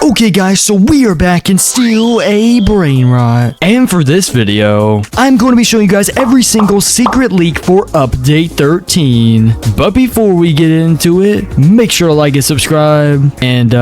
Okay guys, so we are back in still a Brainrot. And for this video, I'm going to be showing you guys every single secret leak for update 13. But before we get into it, make sure to like and subscribe. And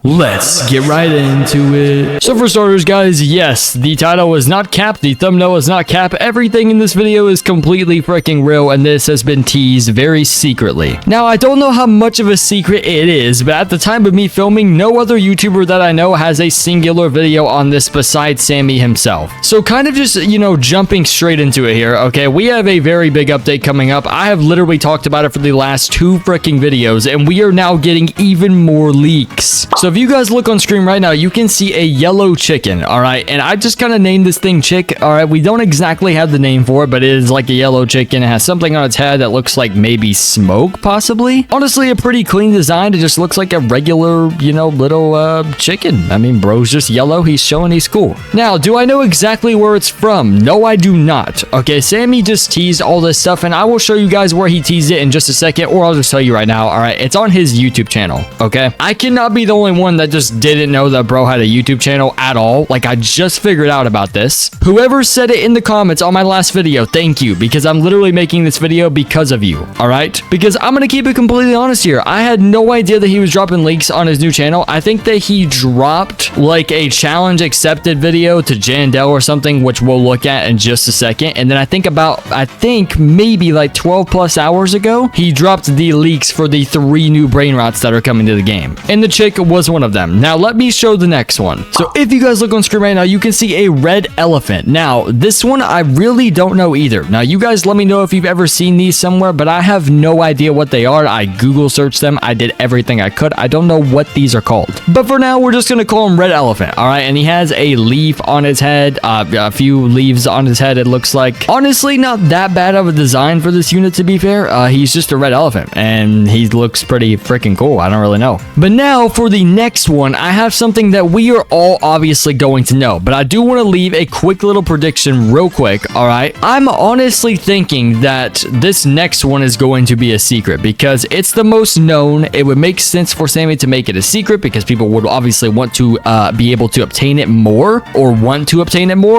let's get right into it. So for starters guys, yes, the title is not capped, the thumbnail is not capped. Everything in this video is completely freaking real, and this has been teased very secretly. Now I don't know how much of a secret it is, but at the time of me filming, no other YouTuber that I know has a singular video on this besides Sammy himself. So kind of just, jumping straight into it here, okay? We have a very big update coming up. I have literally talked about it for the last 2 freaking videos, and we are now getting even more leaks. So if you guys look on screen right now, you can see a yellow chicken, all right? And I just kind of named this thing Chick, all right? We don't exactly have the name for it, but it is like a yellow chicken. It has something on its head that looks like maybe smoke, possibly. Honestly, a pretty clean design. It just looks like a regular, little chicken. I mean, bro's just yellow. He's showing he's cool. Now, do I know exactly where it's from? No, I do not. Okay, Sammy just teased all this stuff, and I will show you guys where he teased it in just a second, or I'll just tell you right now. All right, it's on his YouTube channel, okay? I cannot be the only one that just didn't know that bro had a YouTube channel at all. Like, I just figured out about this. Whoever said it in the comments on my last video, thank you, because I'm literally making this video because of you, all right? Because I'm gonna keep it completely honest here. I had no idea that he was dropping leaks on his new channel. I think that he dropped like a challenge accepted video to Jandel or something, which we'll look at in just a second. And then I think maybe like 12 plus hours ago, he dropped the leaks for the 3 new Brainrots that are coming to the game. And the chick was one of them. Now let me show the next one. So if you guys look on screen right now, you can see a red elephant. Now this one, I really don't know either. Now you guys let me know if you've ever seen these somewhere, but I have no idea what they are. I Google searched them. I did everything I could. I don't know what these are called. But for now, we're just going to call him Red Elephant. All right. And he has a leaf on his head, a few leaves on his head. It looks like, honestly, not that bad of a design for this unit, to be fair. He's just a red elephant and he looks pretty freaking cool. I don't really know. But now for the next one, I have something that we are all obviously going to know, but I do want to leave a quick little prediction real quick. All right. I'm honestly thinking that this next one is going to be a secret because it's the most known. It would make sense for Sammy to make it a secret because people would obviously want to be able to obtain it more,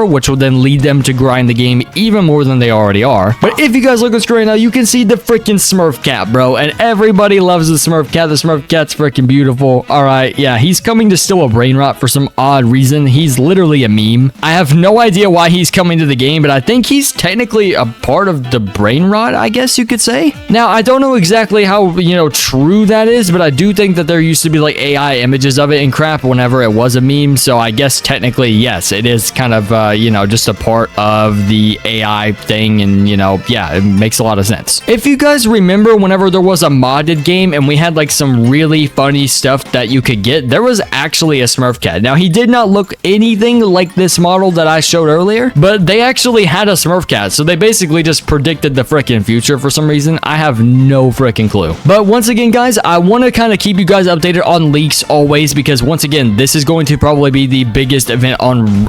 which will then lead them to grind the game even more than they already are. But if you guys look at the screen right now, you can see the freaking Smurf cat, bro, and everybody loves the Smurf cat. The Smurf cat's freaking beautiful. All right, yeah, he's coming to steal a Brainrot for some odd reason. He's literally a meme. I have no idea why he's coming to the game, but I think he's technically a part of the Brainrot, I guess you could say. Now, I don't know exactly how, true that is, but I do think that there used to be like AI images of it and crap whenever it was a meme. So I guess technically, yes, it is kind of, just a part of the AI thing. And, yeah, it makes a lot of sense. If you guys remember whenever there was a modded game and we had like some really funny stuff that you could get, there was actually a Smurf cat. Now, he did not look anything like this model that I showed earlier, but they actually had a Smurf cat. So they basically just predicted the freaking future for some reason. I have no freaking clue. But once again, guys, I want to kind of keep you guys updated on leaks always, because once again, this is going to probably be the biggest event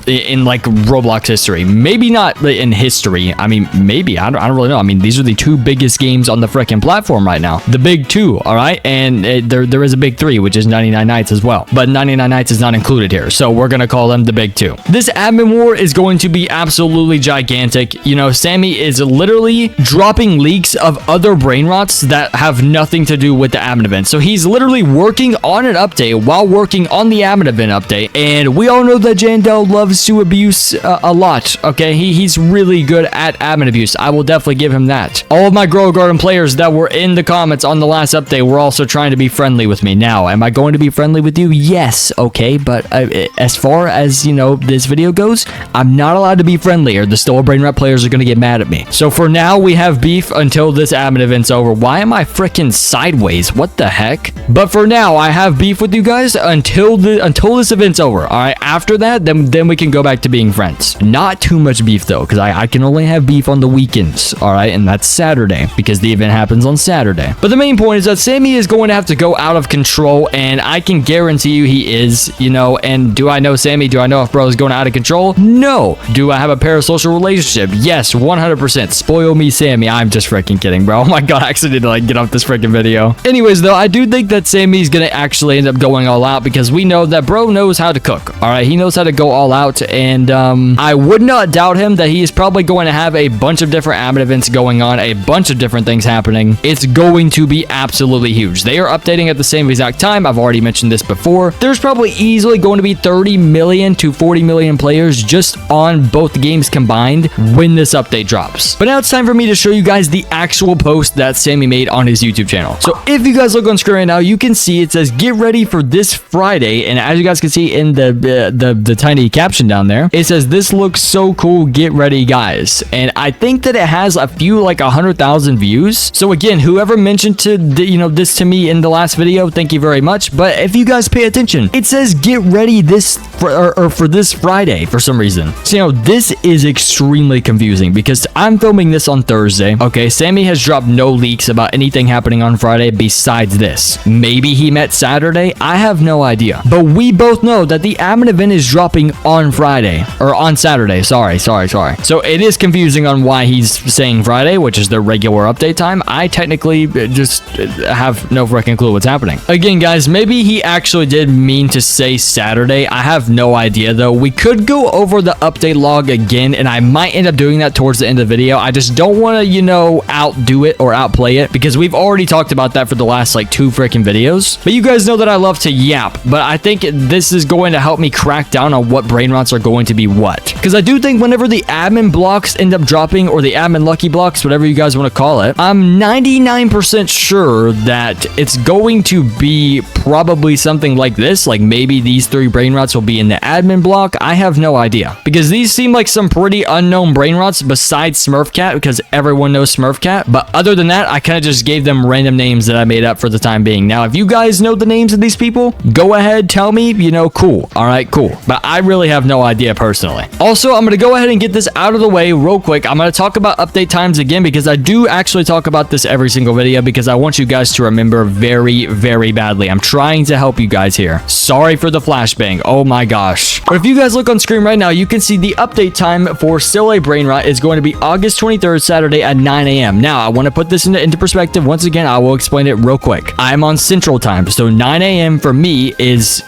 in like Roblox history. Maybe not in history. I mean, maybe. I don't really know. I mean, these are the 2 biggest games on the freaking platform right now. The big 2, all right? And there is a big 3, which is 99 Nights as well. But 99 Nights is not included here. So we're going to call them the big 2. This admin war is going to be absolutely gigantic. Sammy is literally dropping leaks of other Brainrots that have nothing to do with the admin event. So he's literally working on an update while working on the admin event update. And we all know that Jandel loves to abuse a lot, okay? He's really good at admin abuse. I will definitely give him that. All of my Grow Garden players that were in the comments on the last update were also trying to be friendly with me. Now, am I going to be friendly with you? Yes, okay. But as far as, this video goes, I'm not allowed to be friendly or the Stolen Brainrot players are going to get mad at me. So for now, we have beef until this admin event's over. Why am I freaking sideways? What the heck? But for now, I have beef with you guys until this event's over. All right. After that, then we can go back to being friends. Not too much beef though, because I can only have beef on the weekends. All right. And that's Saturday because the event happens on Saturday. But the main point is that Sammy is going to have to go out of control, and I can guarantee you he is, and do I know Sammy? Do I know if bro is going out of control? No. Do I have a parasocial relationship? Yes, 100%. Spoil me, Sammy. I'm just freaking kidding, bro. Oh my god, I actually need to get off this freaking video. Anyways, though, I do think that Sammy's gonna actually end up going all out because because we know that bro knows how to cook. All right, he knows how to go all out, and I would not doubt him that he is probably going to have a bunch of different admin events going on, a bunch of different things happening. It's going to be absolutely huge. They are updating at the same exact time. I've already mentioned this before. There's probably easily going to be 30 million to 40 million players just on both games combined when this update drops. But now it's time for me to show you guys the actual post that Sammy made on his YouTube channel. So if you guys look on screen right now, you can see it says get ready for this Friday, and as you guys can see in the tiny caption down there, it says this looks so cool, get ready guys. And I think that it has a few like 100,000 views. So again, whoever mentioned this to me in the last video, thank you very much. But if you guys pay attention, it says get ready for this Friday for some reason. So this is extremely confusing because I'm filming this on Thursday. Okay, Sammy has dropped no leaks about anything happening on Friday besides this. Maybe he met Saturday, I have no idea. But we both know that the admin event is dropping on Friday, or on Saturday. Sorry. So it is confusing on why he's saying Friday, which is the regular update time. I technically just have no freaking clue what's happening. Again, guys, maybe he actually did mean to say Saturday. I have no idea though. We could go over the update log again, and I might end up doing that towards the end of the video. I just don't want to, outdo it or outplay it because we've already talked about that for the last like 2 freaking videos. But you guys know that I love to yap, but I think this is going to help me crack down on what brainrots are going to be what. Because I do think whenever the admin blocks end up dropping, or the admin lucky blocks, whatever you guys want to call it, I'm 99% sure that it's going to be probably something like this. Like maybe these 3 brainrots will be in the admin block. I have no idea because these seem like some pretty unknown brainrots besides Smurf Cat, because everyone knows Smurf Cat. But other than that, I kind of just gave them random names that I made up for the time being. Now, if you guys know the names of these people, go ahead, tell me, cool. All right, cool. But I really have no idea personally. Also, I'm going to go ahead and get this out of the way real quick. I'm going to talk about update times again because I do actually talk about this every single video because I want you guys to remember very, very badly. I'm trying to help you guys here. Sorry for the flashbang. Oh my gosh. But if you guys look on screen right now, you can see the update time for Still a Brainrot is going to be August 23rd, Saturday at 9 a.m. Now, I want to put this into perspective. Once again, I will explain it real quick. I'm on Central Time, so 9 a.m. for me is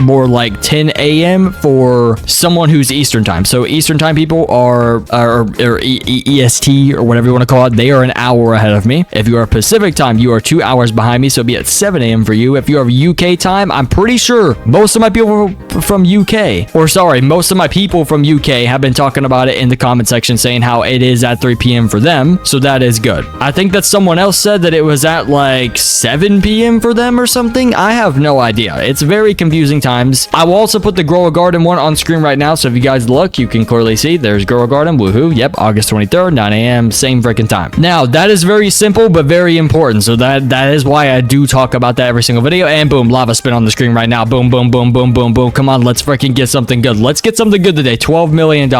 more like 10 a.m. for someone who's Eastern Time. So Eastern Time people are EST or whatever you want to call it. They are an hour ahead of me. If you are Pacific Time, you are 2 hours behind me, so it'll be at 7 a.m. for you. If you are UK time, I'm pretty sure most of my people from UK, or sorry, most of my people from UK have been talking about it in the comment section saying how it is at 3 p.m. for them, so that is good. I think that someone else said that it was at like 7 p.m. for them or something. I have no idea. It's very confusing times. I will also put the Grow a Garden one on screen right now, so if you guys look, you can clearly see there's Grow a Garden. Woohoo. Yep, August 23rd, 9 a.m. Same freaking time. Now, that is very simple but very important, so that is why I do talk about that every single video. And boom, lava spin on the screen right now. Boom, boom, boom, boom, boom, boom. Come on, let's freaking get something good. Let's get something good today. $12 million.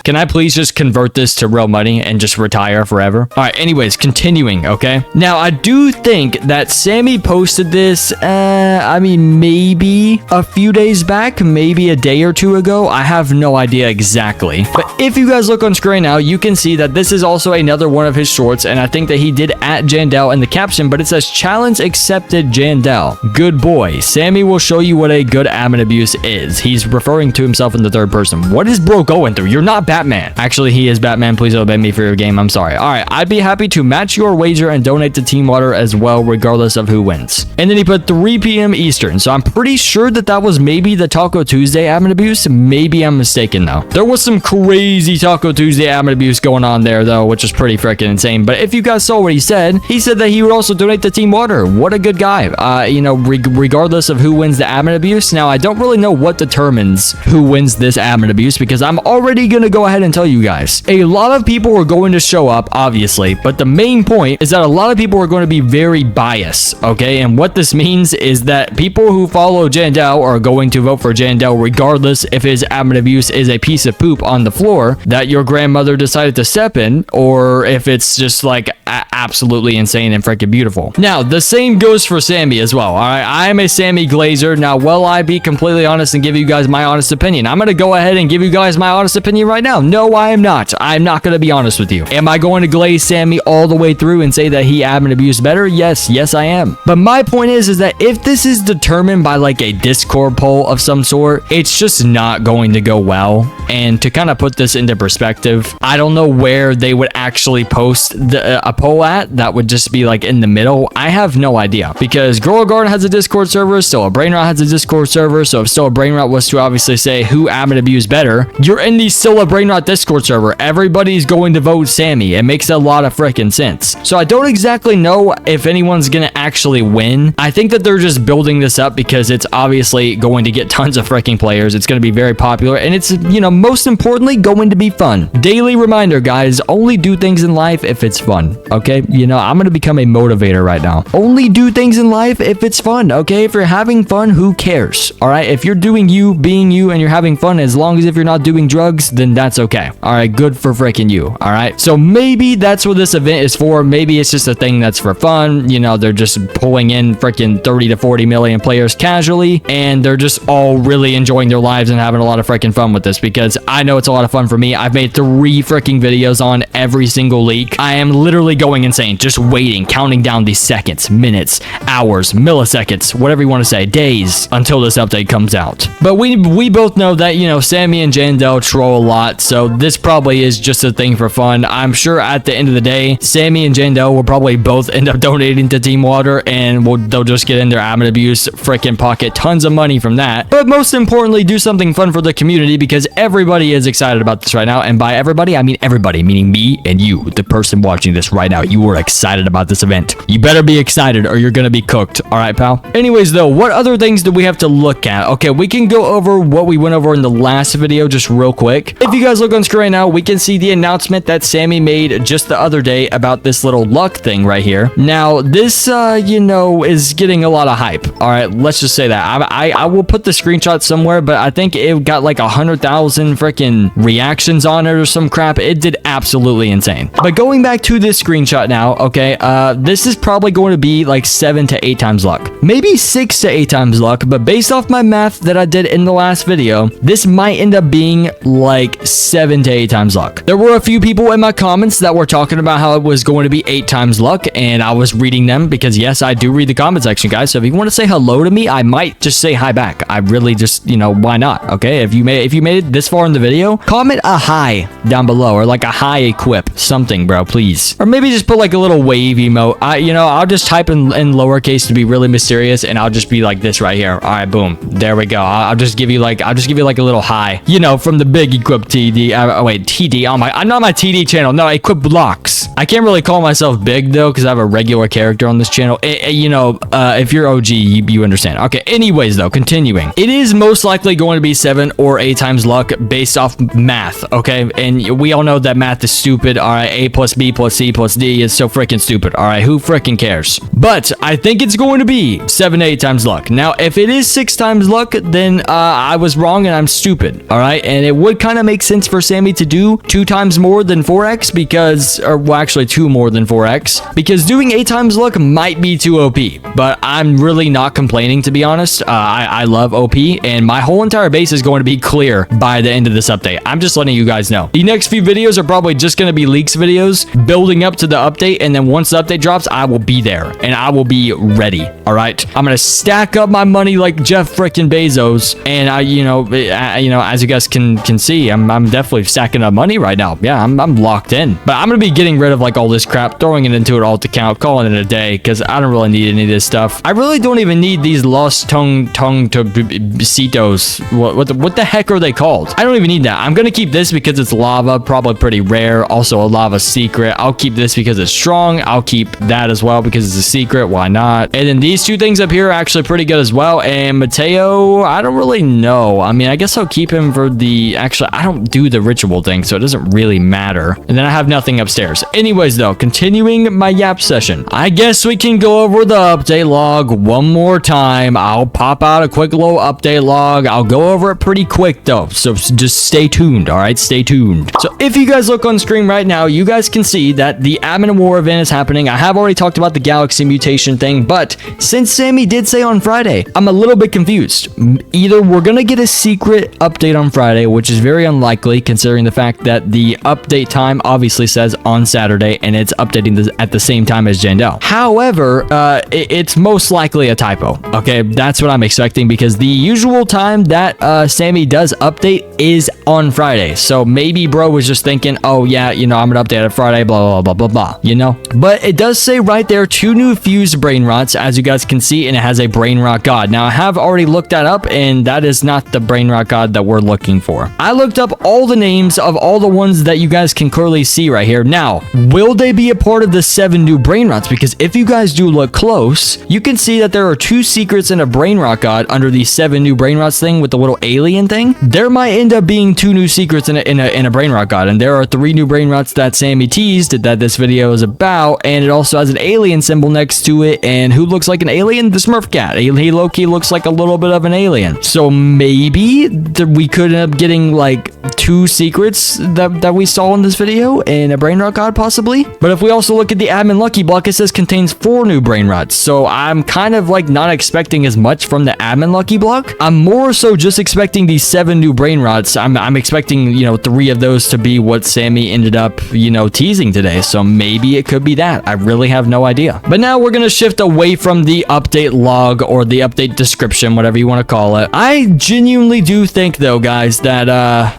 Can I please just convert this to real money and just retire forever? All right, anyways, continuing, okay? Now, I do think that Sammy posted this, maybe a few days back, maybe a day or 2 ago. I have no idea exactly. But if you guys look on screen now, you can see that this is also another one of his shorts, and I think that he did at Jandel in the caption, but it says, challenge accepted Jandel. Good boy. Sammy will show you what a good admin abuse is. He's referring to himself in the third person. What is bro going through? You're not Batman. Actually, he is Batman. Please obey me for your game. I'm sorry. All right. I'd be happy to match your wager and donate to Team Water as well, regardless of who wins. And then he put 3 p.m. Eastern. So I'm pretty sure that that was maybe the Taco Tuesday admin abuse. Maybe I'm mistaken though. There was some crazy Taco Tuesday admin abuse going on there though, which is pretty freaking insane. But if you guys saw what he said that he would also donate to Team Water. What a good guy. Regardless of who wins the admin abuse. Now, I don't really know what determines who wins this admin abuse because I'm already going to go ahead and tell you guys. A lot of people are going to show up, obviously, but the main point is that a lot of people are going to be very biased, okay? And what this means is that people who follow Jandel are going to vote for Jandel regardless if his admin abuse is a piece of poop on the floor that your grandmother decided to step in, or if it's just like absolutely insane and freaking beautiful. Now, the same goes for Sammy as well. All right, I am a Sammy Glazer. Now, will I be completely honest and give you guys my honest opinion? I'm going to go ahead and give you guys my honest opinion right now. No, I am not. I'm not going to be honest with you. Am I going to glaze Sammy all the way through and say that he admin abused better? Yes, I am. But my point is that if this is determined by like a Discord poll of some sort, it's just not going to go well. And to kind of put this into perspective, I don't know where they would actually post a poll at that would just be like in the middle. I have no idea, because Girl Garden has a Discord server, Still Brainrot has a Discord server. So if Still Brainrot was to obviously say who admin abused better, you're in the Still Brainrot Discord server. Everybody's going to vote Sammy. It makes a lot of freaking sense. So I don't exactly know if anyone's gonna actually win. I think that they're just building this up because it's obviously going to get tons of freaking players. It's going to be very popular, and it's, you know, most importantly, going to be fun. Daily reminder, guys, only do things in life if it's fun, okay? You know, I'm going to become a motivator right now. Only do things in life if it's fun, okay? If you're having fun, who cares? All right, if you're doing you, being you, and you're having fun, as long as if you're not doing drugs, then that's okay. All right, good for freaking you. All right, so maybe that's what this event is for. Maybe it's just a thing that's for fun. You know, they're just pulling in freaking 30 to 40 million players casually, and they're just all really enjoying their lives and having a lot of freaking fun with this, because I know it's a lot of fun for me. I've made 3 freaking videos on every single leak. I am literally going insane, just waiting, counting down these seconds, minutes, hours, milliseconds, whatever you want to say, days, until this update comes out. But we both know that, you know, Sammy and Jandel troll a lot, so this probably is just a thing for fun. I'm sure at the end of the day, Sammy and Jandel will probably both end up donating to Team Water, and they'll just get in their admin abuse freaking pocket tons of money from that. But most importantly, do something fun for the community, because everybody is excited about this right now. And by everybody, I mean everybody, meaning me and you, the person watching this right now. You are excited about this event. You better be excited or you're gonna be cooked. All right, pal? Anyways, though, what other things do we have to look at? Okay, we can go over what we went over in the last video just real quick. If you guys look on screen right now, we can see the announcement that Sammy made just the other day about this little luck thing right here. Now, this, you know, is getting a lot of hype. All right, let's just say that. I will put the screenshot somewhere, but I think it got like 100,000 freaking reactions on it or some crap. It did absolutely insane. But going back to this screenshot now, okay, this is probably going to be like 7 to 8 times luck. Maybe 6 to 8 times luck, but based off my math that I did in the last video, this might end up being like 7 to 8 times luck. There were a few people in my comments that were talking about how it was going to be 8 times luck, and I was reading them because, yes, I do read the comment section, guys. So if you want to say hello to me, I might just say hi back. I really just, you know, why not? Okay, if you made it this far in the video, comment a hi down below, or like a hi equip something, bro, please. Or maybe just put like a little wave emote. I'll just type in lowercase to be really mysterious, and I'll just be like this right here. All right, boom, there we go. I'll just give you like a little hi, you know, from the big equipTD. Wait, TD on my, I'm not my TD channel. No, equipBlocks. I can't really call myself big though, because I have a regular character on this channel. You know, if you're OG, you understand. Okay, anyways though, continuing. It is most likely going to be 7 or 8 times luck based off math, okay? And we all know that math is stupid. All right, A plus B plus C plus D is so freaking stupid. All right, who freaking cares? But I think it's going to be 7 to 8 times luck. Now, if it is 6 times luck, then I was wrong and I'm stupid. All right, and it would kind of make sense for Sammy to do 2 times more than 4x, because, or well, actually 2 more than 4x, because doing 8 times luck might be too OP. But I'm really not complaining, to be honest. I love OP, and my whole entire base is going to be clear by the end of this update. I'm just letting you guys know. The next few videos are probably just going to be leaks videos building up to the update, and then once the update drops, I will be there and I will be ready. All right, I'm gonna stack up my money like Jeff freaking Bezos, and as you guys can see, I'm definitely stacking up money right now. Yeah, I'm locked in. But I'm gonna be getting rid of like all this crap, throwing it into an alt account, calling it a day, because I don't really need any of this stuff. I really don't even need these lost tongue to citos. What the heck are they called? I don't even need that. I'm gonna keep this because it's lava, probably pretty rare. Also a lava secret. I'll keep this because it's strong. I'll keep that as well because it's a secret. Why not? And then these 2 things up here are actually pretty good as well. And Mateo, I don't really know. I mean, I guess I'll keep him for the, actually, I don't do the ritual thing, so it doesn't really matter. And then I have nothing upstairs. Anyways, though, continuing my yap session, I guess we can go over the update log one more time. I'll pop out a quick little update log. I'll go over it pretty quick, though, so just stay tuned, all right? Stay tuned. So if you guys look on screen right now, you guys can see that the Admin War event is happening. I have already talked about the Galaxy mutation thing, but since Sammy did say on Friday, I'm a little bit confused. Either we're gonna get a secret update on Friday, which is very unlikely considering the fact that the update time obviously says on Saturday and it's updating at the same time as Jandel. However, it's most likely a typo. Okay, that's what I'm expecting because the usual time that Sammy does update is on Friday. So maybe bro was just thinking, oh yeah, you know, I'm gonna update it Friday, blah, blah, blah, blah, blah, you know? But it does say right there, 2 new fused Brainrots, as you guys can see, and it has a Brainrot god. Now, I have already looked that up, and that is not the Brainrot god that we're looking for. I looked up all the names of all the ones that you guys can clearly see right here. Now, will they be a part of the 7 new Brainrots? Because if you guys do look close, you can see that there are 2 secrets in a Brainrot god under the 7 new Brainrots thing with the little alien thing. There might end up being 2 new secrets in a Brainrot god, and there are 3 new Brainrots that Sammy teased that this video is about, and it also has an alien symbol next to it. And who looks like an alien? The Smurf cat. He low-key looks like a little bit of an alien. So maybe we could end up getting like 2 secrets that we saw in this video and a Brainrot god possibly. But if we also look at the admin lucky block, it says contains 4 new Brainrots. So I'm kind of like not expecting as much from the admin lucky block. I'm more so just expecting these 7 new Brainrots. I'm expecting, you know, 3 of those to be what Sammy ended up, you know, teasing today. So maybe it could be that. I really have no idea. But now we're going to shift away from the update log or the update description, whatever you want to call it. I genuinely do think though, guys, that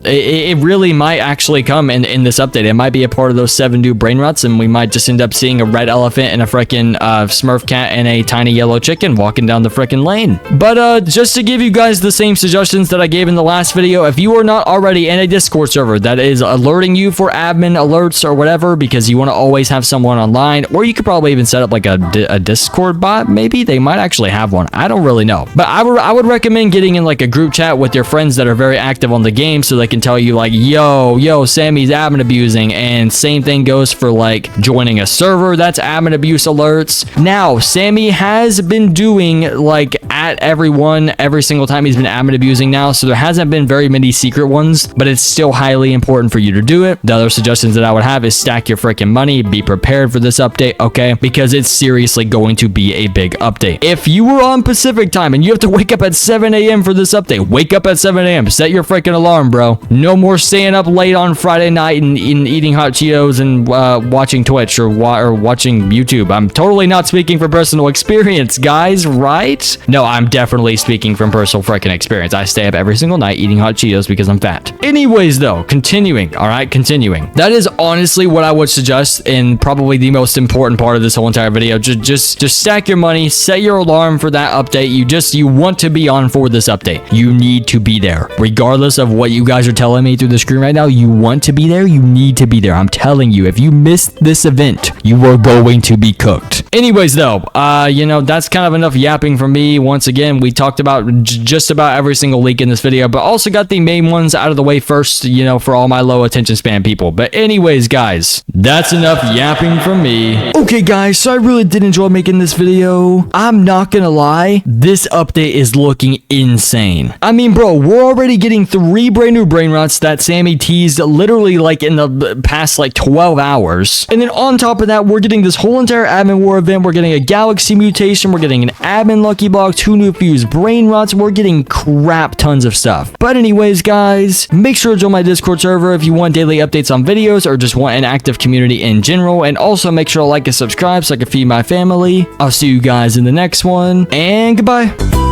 it really might actually come in this update. It might be a part of those 7 new Brainrots, and we might just end up seeing a red elephant and a freaking Smurf cat and a tiny yellow chicken walking down the freaking lane. But just to give you guys the same suggestions that I gave in the last video, if you are not already in a Discord server that is alerting you for admin alerts or whatever, because you want to always have someone online, or you could probably even set up like a Discord bot, maybe they might actually have one. I don't really know, but I would recommend getting in like a group chat with your friends that are very active on the game so they can tell you like, yo, Sammy's admin abusing. And same thing goes for like joining a server that's admin abuse alerts. Now, Sammy has been doing like at everyone every single time he's been admin abusing now, so there hasn't been very many secret ones, but it's still highly important for you to do it. The other suggestions that I would have is stack your freaking money, be prepared for this update, okay? Because it's seriously going to be a big update. If you were on Pacific time and you have to wake up at 7 a.m. for this update, wake up at 7 a.m. Set your freaking alarm, bro. No more staying up late on Friday night and eating hot Cheetos and watching Twitch or watching YouTube. I'm totally not speaking from personal experience, guys, right? No, I'm definitely speaking from personal freaking experience. I stay up every single night eating hot Cheetos because I'm fat. Anyways, though, continuing, all right, continuing. That is honestly what I would suggest, and probably the most important part of this whole entire video. Just stack your money, set your alarm for that update. You want to be on for this update. You need to be there. Regardless of what you guys are telling me through the screen right now, you want to be there, you need to be there. I'm telling you, if you missed this event, you are going to be cooked. Anyways, though, you know, that's kind of enough yapping from me. Once again, we talked about just about every single leak in this video, but also got the main ones out of the way first, you know, for all my low attention span people. But anyways, guys, that's enough yapping from me. Okay, guys, so I really did enjoy making this video. I'm not gonna lie, this update is looking insane. I mean, bro, we're already getting 3 brand new Brainrots that Sammy teased literally like in the past like 12 hours. And then on top of that, we're getting this whole entire admin war event. We're getting a galaxy mutation. We're getting an admin lucky block, 2 new fused Brainrots. We're getting crap tons of stuff. But anyways, guys, make sure to join my Discord server if you want daily updates on videos or just want an active community in general. And also make sure to like and subscribe so I can feed my family. I'll see you guys in the next one, and goodbye.